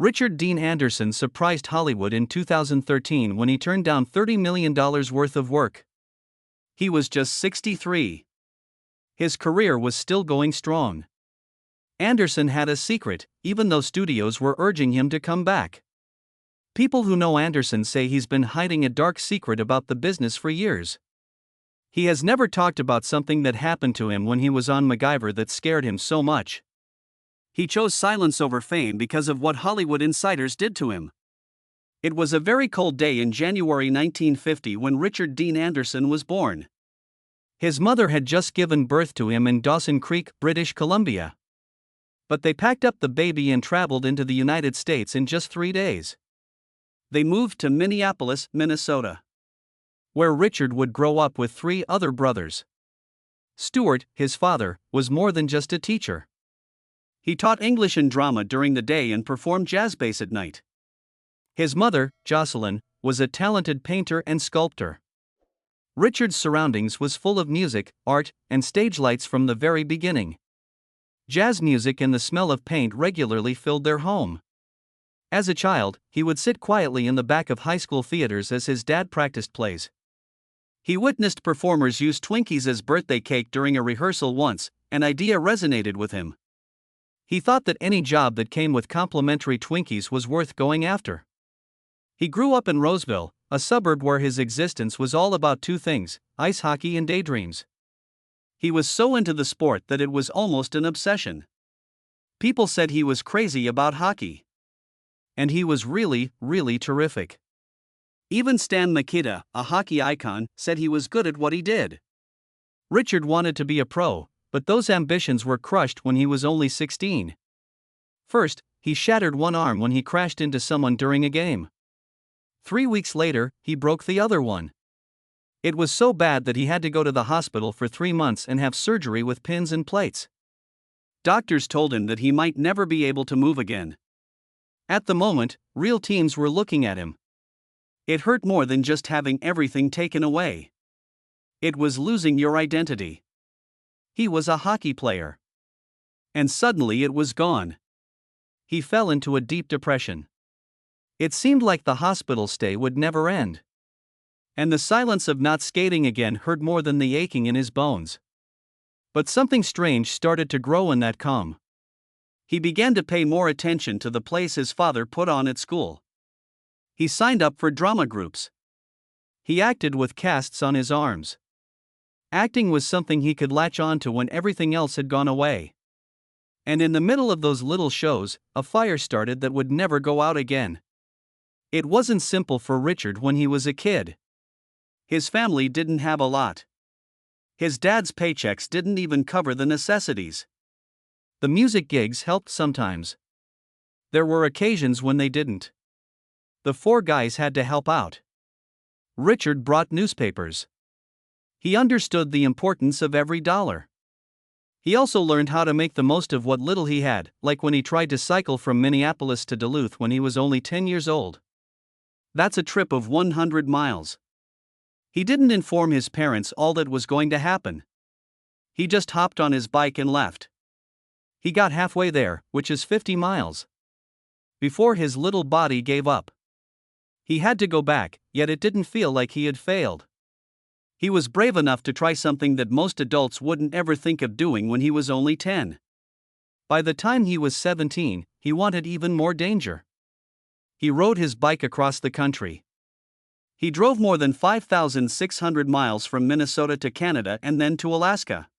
Richard Dean Anderson surprised Hollywood in 2013 when he turned down $30 million worth of work. He was just 63. His career was still going strong. Anderson had a secret, even though studios were urging him to come back. People who know Anderson say he's been hiding a dark secret about the business for years. He has never talked about something that happened to him when he was on MacGyver that scared him so much. He chose silence over fame because of what Hollywood insiders did to him. It was a very cold day in January 1950 when Richard Dean Anderson was born. His mother had just given birth to him in Dawson Creek, British Columbia. But they packed up the baby and traveled into the United States in just 3 days. They moved to Minneapolis, Minnesota, where Richard would grow up with 3 other brothers. Stuart, his father, was more than just a teacher. He taught English and drama during the day and performed jazz bass at night. His mother, Jocelyn, was a talented painter and sculptor. Richard's surroundings was full of music, art, and stage lights from the very beginning. Jazz music and the smell of paint regularly filled their home. As a child, he would sit quietly in the back of high school theaters as his dad practiced plays. He witnessed performers use Twinkies as birthday cake during a rehearsal once. An idea resonated with him. He thought that any job that came with complimentary Twinkies was worth going after. He grew up in Roseville, a suburb where his existence was all about 2 things: ice hockey and daydreams. He was so into the sport that it was almost an obsession. People said he was crazy about hockey. And he was really, really terrific. Even Stan Mikita, a hockey icon, said he was good at what he did. Richard wanted to be a pro, but those ambitions were crushed when he was only 16. First, he shattered one arm when he crashed into someone during a game. 3 weeks later, he broke the other one. It was so bad that he had to go to the hospital for 3 months and have surgery with pins and plates. Doctors told him that he might never be able to move again. At the moment, real teams were looking at him. It hurt more than just having everything taken away. It was losing your identity. He was a hockey player. And suddenly it was gone. He fell into a deep depression. It seemed like the hospital stay would never end. And the silence of not skating again hurt more than the aching in his bones. But something strange started to grow in that calm. He began to pay more attention to the plays his father put on at school. He signed up for drama groups. He acted with casts on his arms. Acting was something he could latch on to when everything else had gone away. And in the middle of those little shows, a fire started that would never go out again. It wasn't simple for Richard when he was a kid. His family didn't have a lot. His dad's paychecks didn't even cover the necessities. The music gigs helped sometimes. There were occasions when they didn't. The 4 guys had to help out. Richard brought newspapers. He understood the importance of every dollar. He also learned how to make the most of what little he had, like when he tried to cycle from Minneapolis to Duluth when he was only 10 years old. That's a trip of 100 miles. He didn't inform his parents all that was going to happen. He just hopped on his bike and left. He got halfway there, which is 50 miles. Before his little body gave up. He had to go back, yet it didn't feel like he had failed. He was brave enough to try something that most adults wouldn't ever think of doing when he was only 10. By the time he was 17, he wanted even more danger. He rode his bike across the country. He drove more than 5,600 miles from Minnesota to Canada and then to Alaska.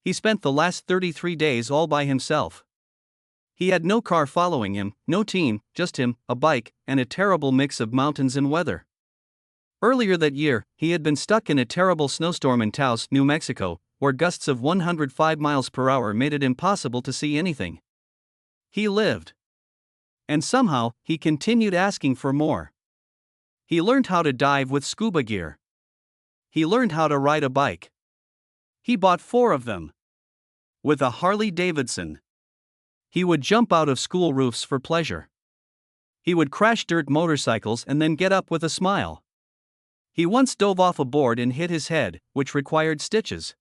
He spent the last 33 days all by himself. He had no car following him, no team, just him, a bike, and a terrible mix of mountains and weather. Earlier that year, he had been stuck in a terrible snowstorm in Taos, New Mexico, where gusts of 105 miles per hour made it impossible to see anything. He lived. And somehow, he continued asking for more. He learned how to dive with scuba gear. He learned how to ride a bike. He bought 4 of them. With a Harley Davidson. He would jump out of school roofs for pleasure. He would crash dirt motorcycles and then get up with a smile. He once dove off a board and hit his head, which required stitches.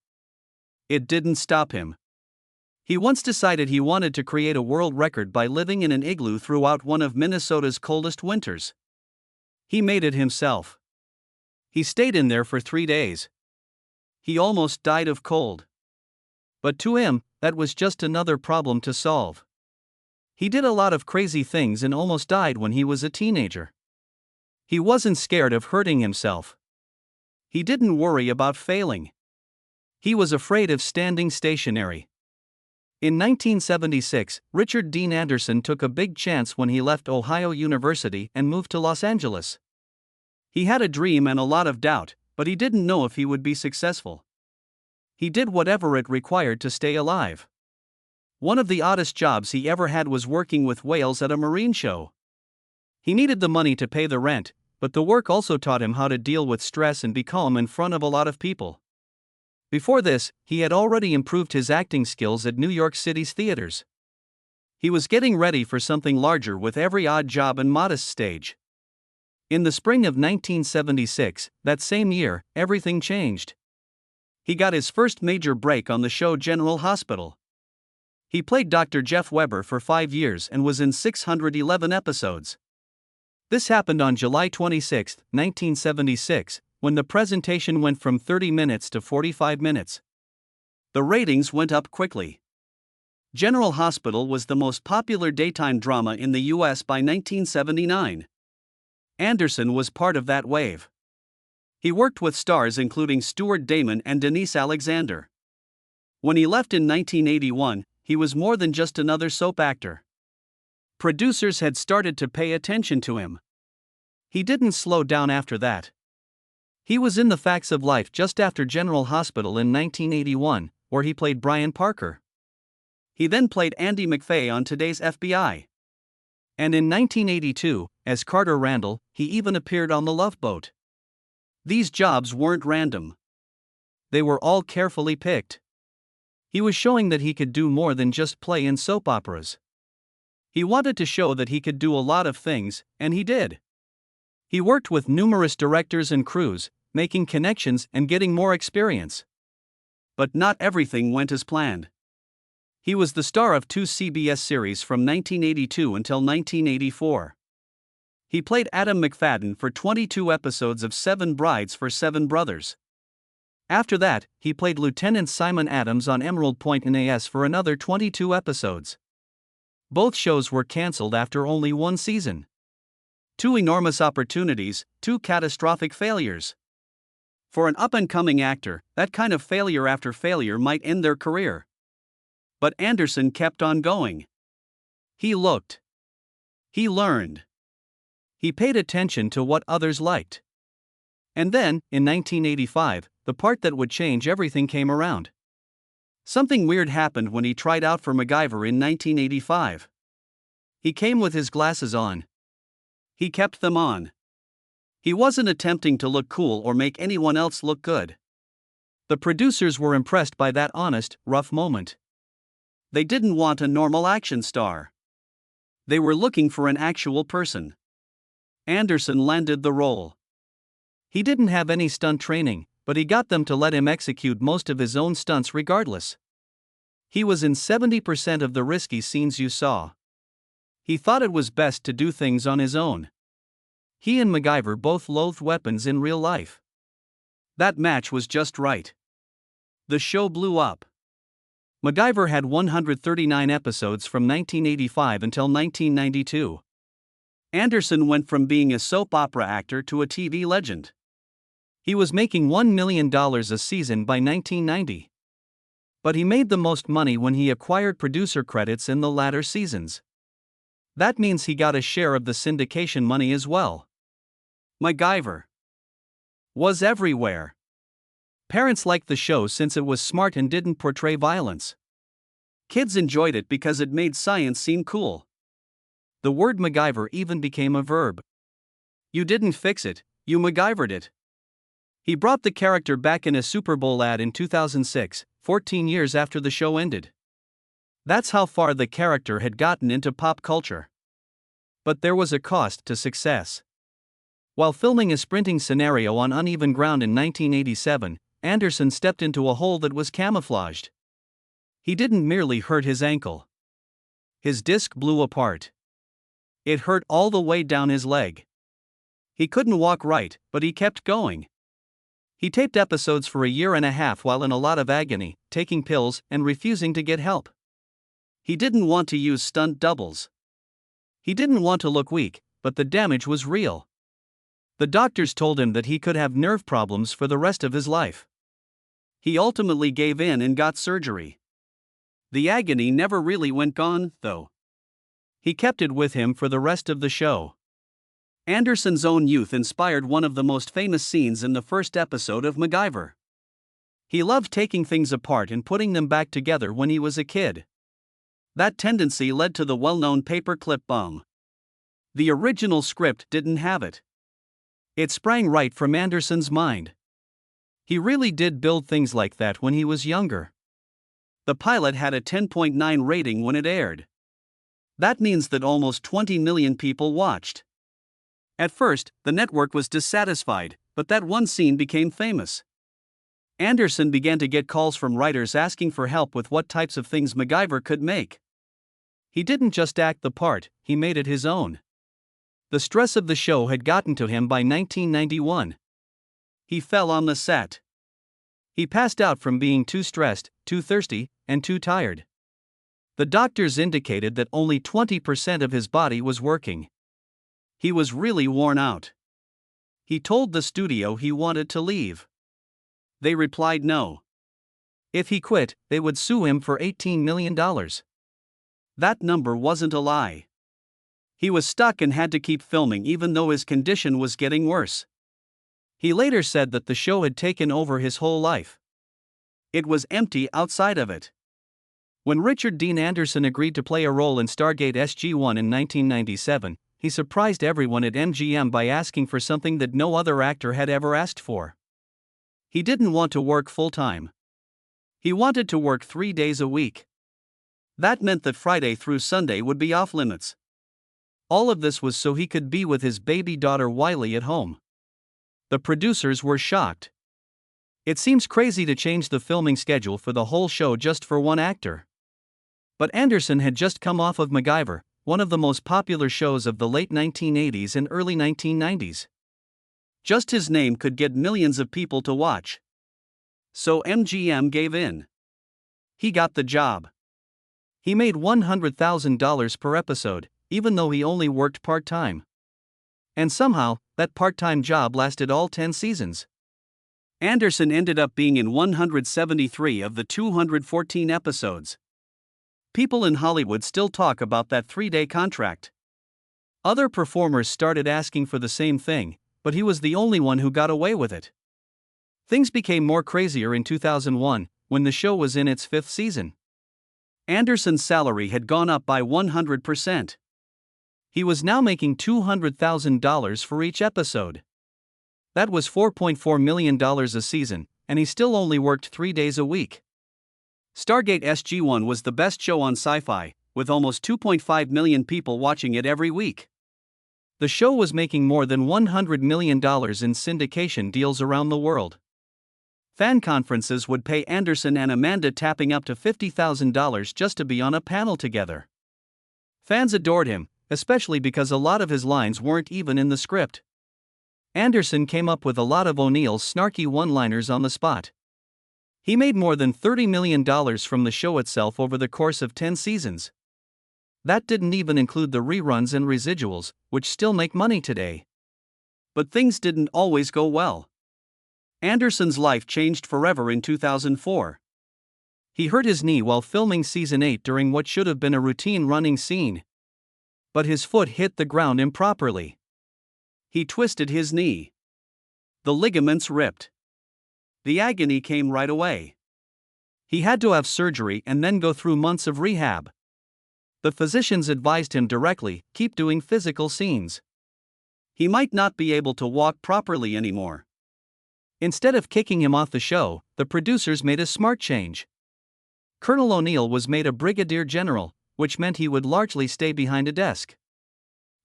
It didn't stop him. He once decided he wanted to create a world record by living in an igloo throughout one of Minnesota's coldest winters. He made it himself. He stayed in there for 3 days. He almost died of cold. But to him, that was just another problem to solve. He did a lot of crazy things and almost died when he was a teenager. He wasn't scared of hurting himself. He didn't worry about failing. He was afraid of standing stationary. In 1976, Richard Dean Anderson took a big chance when he left Ohio University and moved to Los Angeles. He had a dream and a lot of doubt, but he didn't know if he would be successful. He did whatever it required to stay alive. One of the oddest jobs he ever had was working with whales at a marine show. He needed the money to pay the rent, but the work also taught him how to deal with stress and be calm in front of a lot of people. Before this, he had already improved his acting skills at New York City's theaters. He was getting ready for something larger with every odd job and modest stage. In the spring of 1976, that same year, everything changed. He got his first major break on the show General Hospital. He played Dr. Jeff Weber for 5 years and was in 611 episodes. This happened on July 26, 1976, when the presentation went from 30 minutes to 45 minutes. The ratings went up quickly. General Hospital was the most popular daytime drama in the U.S. by 1979. Anderson was part of that wave. He worked with stars including Stuart Damon and Denise Alexander. When he left in 1981, he was more than just another soap actor. Producers had started to pay attention to him. He didn't slow down after that. He was in The Facts of Life just after General Hospital in 1981, where he played Brian Parker. He then played Andy McFay on Today's FBI. And in 1982, as Carter Randall, he even appeared on The Love Boat. These jobs weren't random. They were all carefully picked. He was showing that he could do more than just play in soap operas. He wanted to show that he could do a lot of things, and he did. He worked with numerous directors and crews, making connections and getting more experience. But not everything went as planned. He was the star of 2 CBS series from 1982 until 1984. He played Adam McFadden for 22 episodes of 7 Brides for 7 Brothers. After that, he played Lieutenant Simon Adams on Emerald Point NAS for another 22 episodes. Both shows were cancelled after only 1 season. 2 enormous opportunities, 2 catastrophic failures. For an up-and-coming actor, that kind of failure after failure might end their career. But Anderson kept on going. He looked. He learned. He paid attention to what others liked. And then, in 1985, the part that would change everything came around. Something weird happened when he tried out for MacGyver in 1985. He came with his glasses on. He kept them on. He wasn't attempting to look cool or make anyone else look good. The producers were impressed by that honest, rough moment. They didn't want a normal action star. They were looking for an actual person. Anderson landed the role. He didn't have any stunt training, but he got them to let him execute most of his own stunts regardless. He was in 70% of the risky scenes you saw. He thought it was best to do things on his own. He and MacGyver both loathed weapons in real life. That match was just right. The show blew up. MacGyver had 139 episodes from 1985 until 1992. Anderson went from being a soap opera actor to a TV legend. He was making $1 million a season by 1990. But he made the most money when he acquired producer credits in the latter seasons. That means he got a share of the syndication money as well. MacGyver was everywhere. Parents liked the show since it was smart and didn't portray violence. Kids enjoyed it because it made science seem cool. The word MacGyver even became a verb. You didn't fix it, you MacGyvered it. He brought the character back in a Super Bowl ad in 2006, 14 years after the show ended. That's how far the character had gotten into pop culture. But there was a cost to success. While filming a sprinting scenario on uneven ground in 1987, Anderson stepped into a hole that was camouflaged. He didn't merely hurt his ankle. His disc blew apart. It hurt all the way down his leg. He couldn't walk right, but he kept going. He taped episodes for a year and a half while in a lot of agony, taking pills and refusing to get help. He didn't want to use stunt doubles. He didn't want to look weak, but the damage was real. The doctors told him that he could have nerve problems for the rest of his life. He ultimately gave in and got surgery. The agony never really went gone, though. He kept it with him for the rest of the show. Anderson's own youth inspired one of the most famous scenes in the first episode of MacGyver. He loved taking things apart and putting them back together when he was a kid. That tendency led to the well-known paperclip bomb. The original script didn't have it. It sprang right from Anderson's mind. He really did build things like that when he was younger. The pilot had a 10.9 rating when it aired. That means that almost 20 million people watched. At first, the network was dissatisfied, but that one scene became famous. Anderson began to get calls from writers asking for help with what types of things MacGyver could make. He didn't just act the part, he made it his own. The stress of the show had gotten to him by 1991. He fell on the set. He passed out from being too stressed, too thirsty, and too tired. The doctors indicated that only 20% of his body was working. He was really worn out. He told the studio he wanted to leave. They replied no. If he quit, they would sue him for $18 million. That number wasn't a lie. He was stuck and had to keep filming even though his condition was getting worse. He later said that the show had taken over his whole life. It was empty outside of it. When Richard Dean Anderson agreed to play a role in Stargate SG-1 in 1997, he surprised everyone at MGM by asking for something that no other actor had ever asked for. He didn't want to work full-time. He wanted to work 3 days a week. That meant that Friday through Sunday would be off-limits. All of this was so he could be with his baby daughter Wiley at home. The producers were shocked. It seems crazy to change the filming schedule for the whole show just for one actor. But Anderson had just come off of MacGyver, one of the most popular shows of the late 1980s and early 1990s. Just his name could get millions of people to watch. So MGM gave in. He got the job. He made $100,000 per episode, even though he only worked part-time. And somehow, that part-time job lasted all 10 seasons. Anderson ended up being in 173 of the 214 episodes. People in Hollywood still talk about that 3-day contract. Other performers started asking for the same thing, but he was the only one who got away with it. Things became more crazier in 2001, when the show was in its 5th season. Anderson's salary had gone up by 100%. He was now making $200,000 for each episode. That was $4.4 million a season, and he still only worked 3 days a week. Stargate SG-1 was the best show on Sci-Fi, with almost 2.5 million people watching it every week. The show was making more than $100 million in syndication deals around the world. Fan conferences would pay Anderson and Amanda tapping up to $50,000 just to be on a panel together. Fans adored him, especially because a lot of his lines weren't even in the script. Anderson came up with a lot of O'Neill's snarky one-liners on the spot. He made more than $30 million from the show itself over the course of 10 seasons. That didn't even include the reruns and residuals, which still make money today. But things didn't always go well. Anderson's life changed forever in 2004. He hurt his knee while filming season 8 during what should have been a routine running scene. But his foot hit the ground improperly. He twisted his knee. The ligaments ripped. The agony came right away. He had to have surgery and then go through months of rehab. The physicians advised him directly, keep doing physical scenes. He might not be able to walk properly anymore. Instead of kicking him off the show, the producers made a smart change. Colonel O'Neill was made a brigadier general, which meant he would largely stay behind a desk.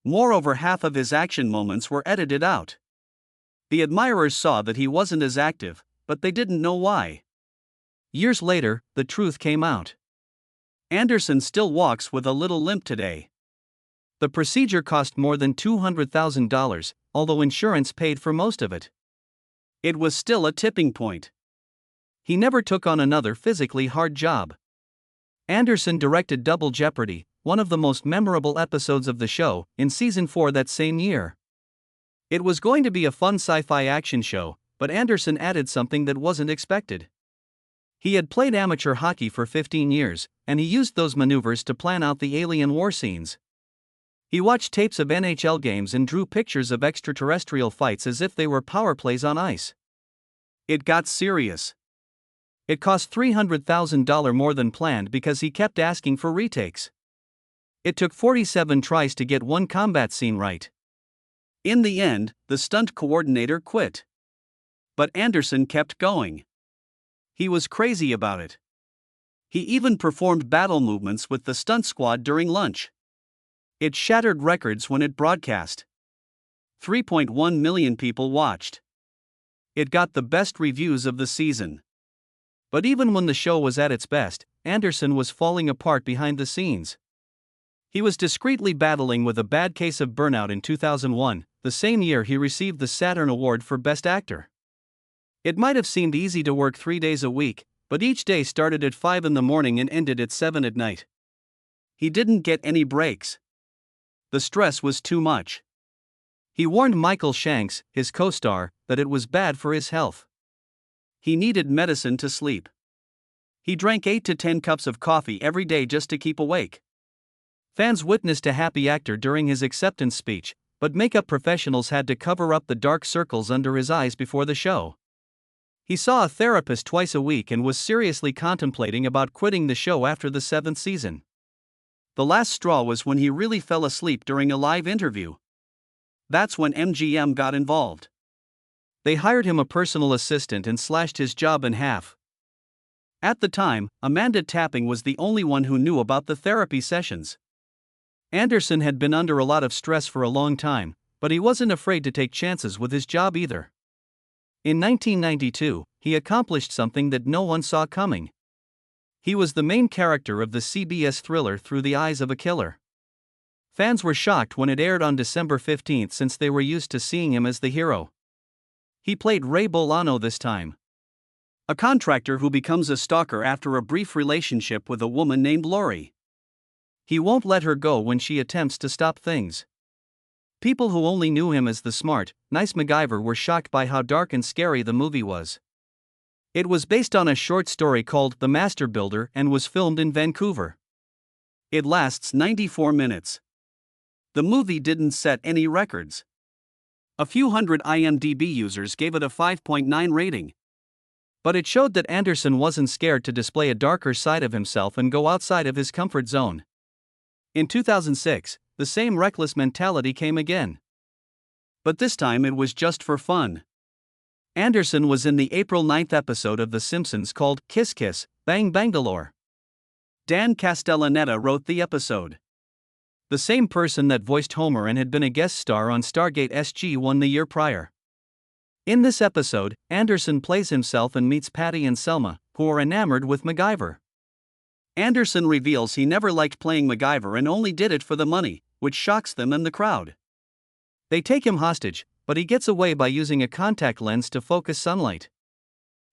Moreover, half of his action moments were edited out. The admirers saw that he wasn't as active, but they didn't know why. Years later, the truth came out. Anderson still walks with a little limp today. The procedure cost more than $200,000, although insurance paid for most of it. It was still a tipping point. He never took on another physically hard job. Anderson directed Double Jeopardy, one of the most memorable episodes of the show, in season 4 that same year. It was going to be a fun sci-fi action show, but Anderson added something that wasn't expected. He had played amateur hockey for 15 years, and he used those maneuvers to plan out the alien war scenes. He watched tapes of NHL games and drew pictures of extraterrestrial fights as if they were power plays on ice. It got serious. It cost $300,000 more than planned because he kept asking for retakes. It took 47 tries to get one combat scene right. In the end, the stunt coordinator quit. But Anderson kept going. He was crazy about it. He even performed battle movements with the stunt squad during lunch. It shattered records when it broadcast. 3.1 million people watched. It got the best reviews of the season. But even when the show was at its best, Anderson was falling apart behind the scenes. He was discreetly battling with a bad case of burnout in 2001, the same year he received the Saturn Award for Best Actor. It might have seemed easy to work 3 days a week, but each day started at 5 in the morning and ended at 7 at night. He didn't get any breaks. The stress was too much. He warned Michael Shanks, his co-star, that it was bad for his health. He needed medicine to sleep. He drank 8 to 10 cups of coffee every day just to keep awake. Fans witnessed a happy actor during his acceptance speech, but makeup professionals had to cover up the dark circles under his eyes before the show. He saw a therapist twice a week and was seriously contemplating about quitting the show after the 7th season. The last straw was when he really fell asleep during a live interview. That's when MGM got involved. They hired him a personal assistant and slashed his job in half. At the time, Amanda Tapping was the only one who knew about the therapy sessions. Anderson had been under a lot of stress for a long time, but he wasn't afraid to take chances with his job either. In 1992, he accomplished something that no one saw coming. He was the main character of the CBS thriller Through the Eyes of a Killer. Fans were shocked when it aired on December 15 since they were used to seeing him as the hero. He played Ray Bolano this time. A contractor who becomes a stalker after a brief relationship with a woman named Lori. He won't let her go when she attempts to stop things. People who only knew him as the smart, nice MacGyver were shocked by how dark and scary the movie was. It was based on a short story called The Master Builder and was filmed in Vancouver. It lasts 94 minutes. The movie didn't set any records. A few hundred IMDb users gave it a 5.9 rating. But it showed that Anderson wasn't scared to display a darker side of himself and go outside of his comfort zone. In 2006, the same reckless mentality came again. But this time it was just for fun. Anderson was in the April 9th episode of The Simpsons called Kiss Kiss, Bang Bangalore. Dan Castellaneta wrote the episode. The same person that voiced Homer and had been a guest star on Stargate SG-1 the year prior. In this episode, Anderson plays himself and meets Patty and Selma, who are enamored with MacGyver. Anderson reveals he never liked playing MacGyver and only did it for the money, which shocks them and the crowd. They take him hostage, but he gets away by using a contact lens to focus sunlight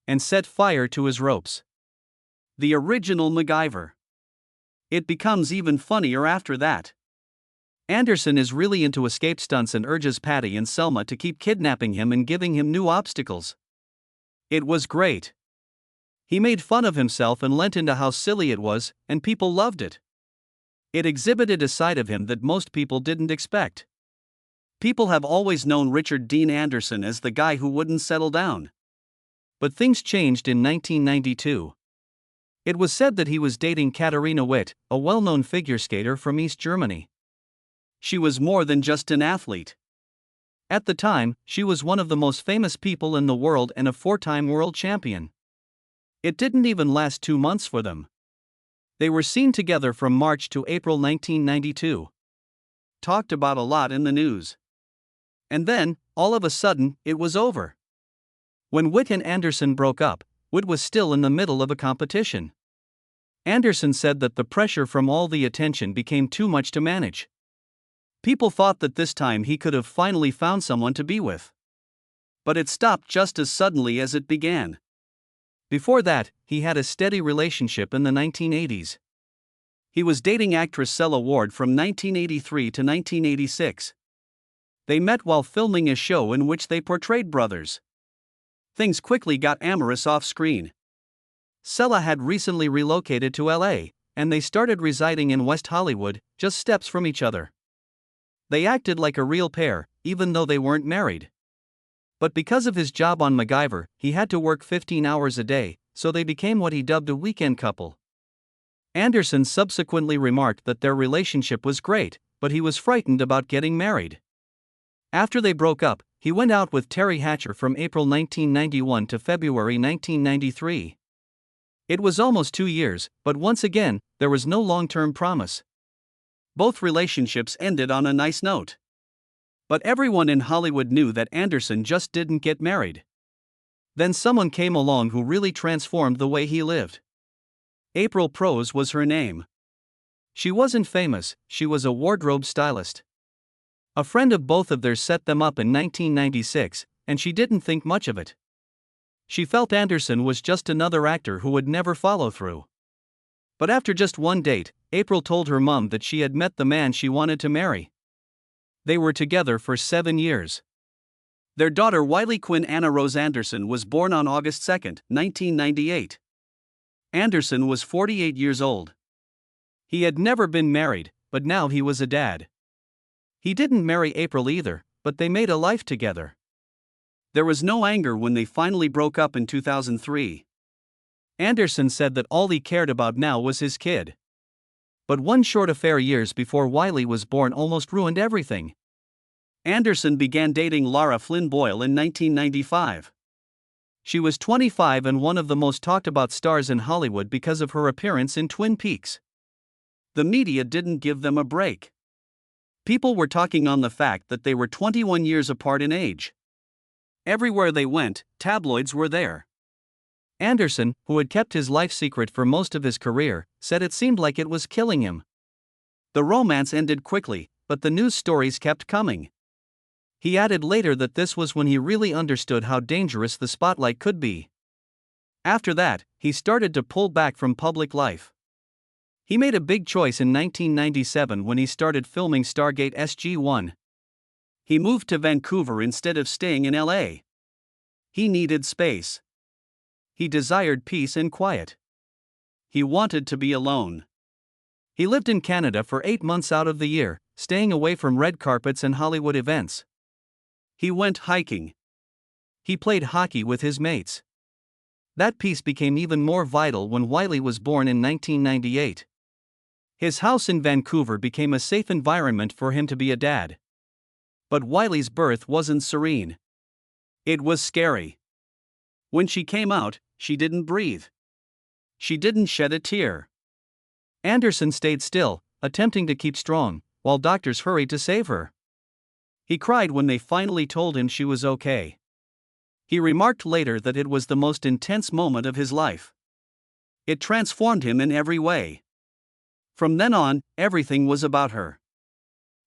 and set fire to his ropes. The original MacGyver. It becomes even funnier after that. Anderson is really into escape stunts and urges Patty and Selma to keep kidnapping him and giving him new obstacles. It was great. He made fun of himself and lent into how silly it was, and people loved it. It exhibited a side of him that most people didn't expect. People have always known Richard Dean Anderson as the guy who wouldn't settle down. But things changed in 1992. It was said that he was dating Katharina Witt, a well-known figure skater from East Germany. She was more than just an athlete. At the time, she was one of the most famous people in the world and a 4-time world champion. It didn't even last 2 months for them. They were seen together from March to April 1992. Talked about a lot in the news. And then, all of a sudden, it was over. When Witt and Anderson broke up, Witt was still in the middle of a competition. Anderson said that the pressure from all the attention became too much to manage. People thought that this time he could have finally found someone to be with. But it stopped just as suddenly as it began. Before that, he had a steady relationship in the 1980s. He was dating actress Cella Ward from 1983 to 1986. They met while filming a show in which they portrayed brothers. Things quickly got amorous off-screen. Cella had recently relocated to LA, and they started residing in West Hollywood, just steps from each other. They acted like a real pair, even though they weren't married. But because of his job on MacGyver, he had to work 15 hours a day, so they became what he dubbed a weekend couple. Anderson subsequently remarked that their relationship was great, but he was frightened about getting married. After they broke up, he went out with Terry Hatcher from April 1991 to February 1993. It was almost 2 years, but once again, there was no long-term promise. Both relationships ended on a nice note. But everyone in Hollywood knew that Anderson just didn't get married. Then someone came along who really transformed the way he lived. April Prose was her name. She wasn't famous, she was a wardrobe stylist. A friend of both of theirs set them up in 1996, and she didn't think much of it. She felt Anderson was just another actor who would never follow through. But after just one date, April told her mom that she had met the man she wanted to marry. They were together for 7 years. Their daughter Wiley Quinn Anna Rose Anderson was born on August 2, 1998. Anderson was 48 years old. He had never been married, but now he was a dad. He didn't marry April either, but they made a life together. There was no anger when they finally broke up in 2003. Anderson said that all he cared about now was his kid. But one short affair years before Wiley was born almost ruined everything. Anderson began dating Lara Flynn Boyle in 1995. She was 25 and one of the most talked about stars in Hollywood because of her appearance in Twin Peaks. The media didn't give them a break. People were talking on the fact that they were 21 years apart in age. Everywhere they went, tabloids were there. Anderson, who had kept his life secret for most of his career, said it seemed like it was killing him. The romance ended quickly, but the news stories kept coming. He added later that this was when he really understood how dangerous the spotlight could be. After that, he started to pull back from public life. He made a big choice in 1997 when he started filming Stargate SG-1. He moved to Vancouver instead of staying in LA. He needed space. He desired peace and quiet. He wanted to be alone. He lived in Canada for 8 months out of the year, staying away from red carpets and Hollywood events. He went hiking. He played hockey with his mates. That peace became even more vital when Wiley was born in 1998. His house in Vancouver became a safe environment for him to be a dad. But Wiley's birth wasn't serene. It was scary. When she came out, she didn't breathe. She didn't shed a tear. Anderson stayed still, attempting to keep strong, while doctors hurried to save her. He cried when they finally told him she was okay. He remarked later that it was the most intense moment of his life. It transformed him in every way. From then on, everything was about her.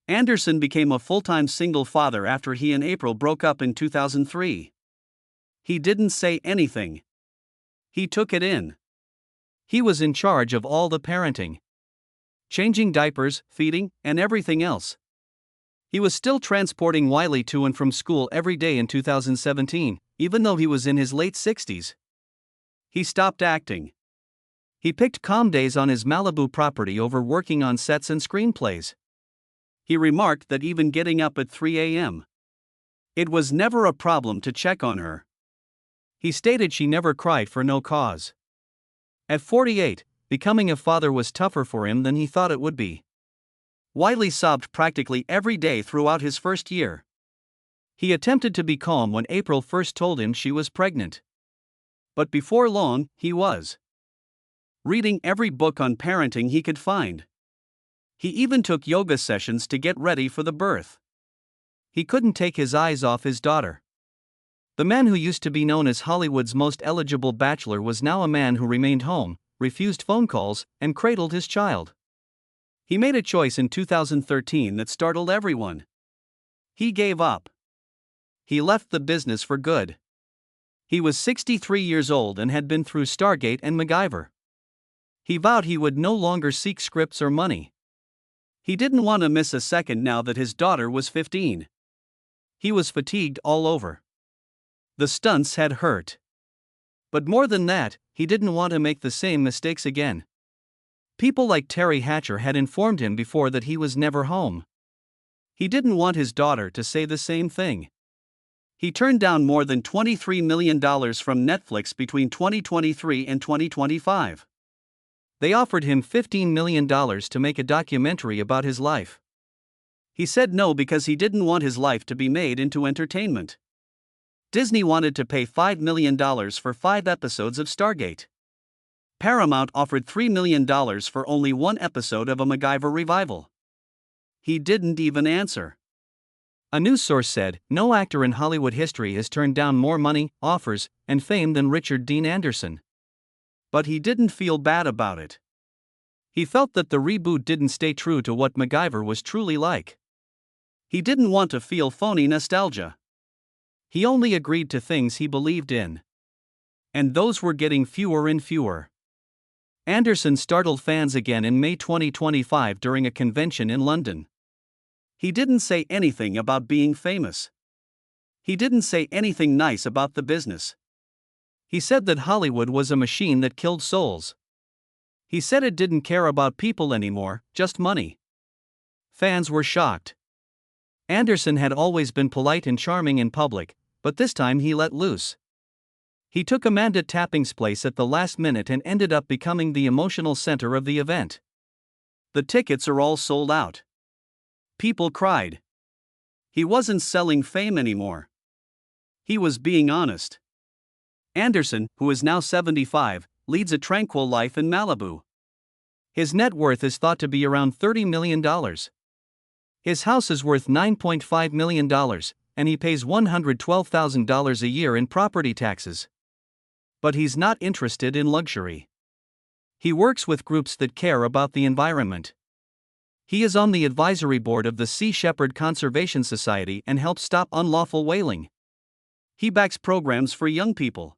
Anderson became a full-time single father after he and April broke up in 2003. He didn't say anything. He took it in. He was in charge of all the parenting. Changing diapers, feeding, and everything else. He was still transporting Wiley to and from school every day in 2017, even though he was in his late 60s. He stopped acting. He picked calm days on his Malibu property over working on sets and screenplays. He remarked that even getting up at 3 a.m. It was never a problem to check on her. He stated she never cried for no cause. At 48, becoming a father was tougher for him than he thought it would be. Wiley sobbed practically every day throughout his first year. He attempted to be calm when April first told him she was pregnant. But before long, he was reading every book on parenting he could find. He even took yoga sessions to get ready for the birth. He couldn't take his eyes off his daughter. The man who used to be known as Hollywood's most eligible bachelor was now a man who remained home, refused phone calls, and cradled his child. He made a choice in 2013 that startled everyone. He gave up. He left the business for good. He was 63 years old and had been through Stargate and MacGyver. He vowed he would no longer seek scripts or money. He didn't want to miss a second now that his daughter was 15. He was fatigued all over. The stunts had hurt. But more than that, he didn't want to make the same mistakes again. People like Terry Hatcher had informed him before that he was never home. He didn't want his daughter to say the same thing. He turned down more than $23 million from Netflix between 2023 and 2025. They offered him $15 million to make a documentary about his life. He said no because he didn't want his life to be made into entertainment. Disney wanted to pay $5 million for 5 episodes of Stargate. Paramount offered $3 million for only 1 episode of a MacGyver revival. He didn't even answer. A news source said, no actor in Hollywood history has turned down more money, offers, and fame than Richard Dean Anderson. But he didn't feel bad about it. He felt that the reboot didn't stay true to what MacGyver was truly like. He didn't want to feel phony nostalgia. He only agreed to things he believed in. And those were getting fewer and fewer. Anderson startled fans again in May 2025 during a convention in London. He didn't say anything about being famous. He didn't say anything nice about the business. He said that Hollywood was a machine that killed souls. He said it didn't care about people anymore, just money. Fans were shocked. Anderson had always been polite and charming in public, but this time he let loose. He took Amanda Tapping's place at the last minute and ended up becoming the emotional center of the event. The tickets are all sold out. People cried. He wasn't selling fame anymore. He was being honest. Anderson, who is now 75, leads a tranquil life in Malibu. His net worth is thought to be around $30 million. His house is worth $9.5 million, and he pays $112,000 a year in property taxes. But he's not interested in luxury. He works with groups that care about the environment. He is on the advisory board of the Sea Shepherd Conservation Society and helps stop unlawful whaling. He backs programs for young people.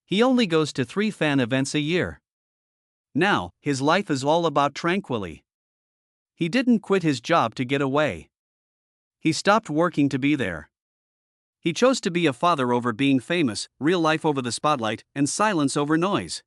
He only goes to 3 fan events a year. Now, his life is all about tranquility. He didn't quit his job to get away. He stopped working to be there. He chose to be a father over being famous, real life over the spotlight, and silence over noise.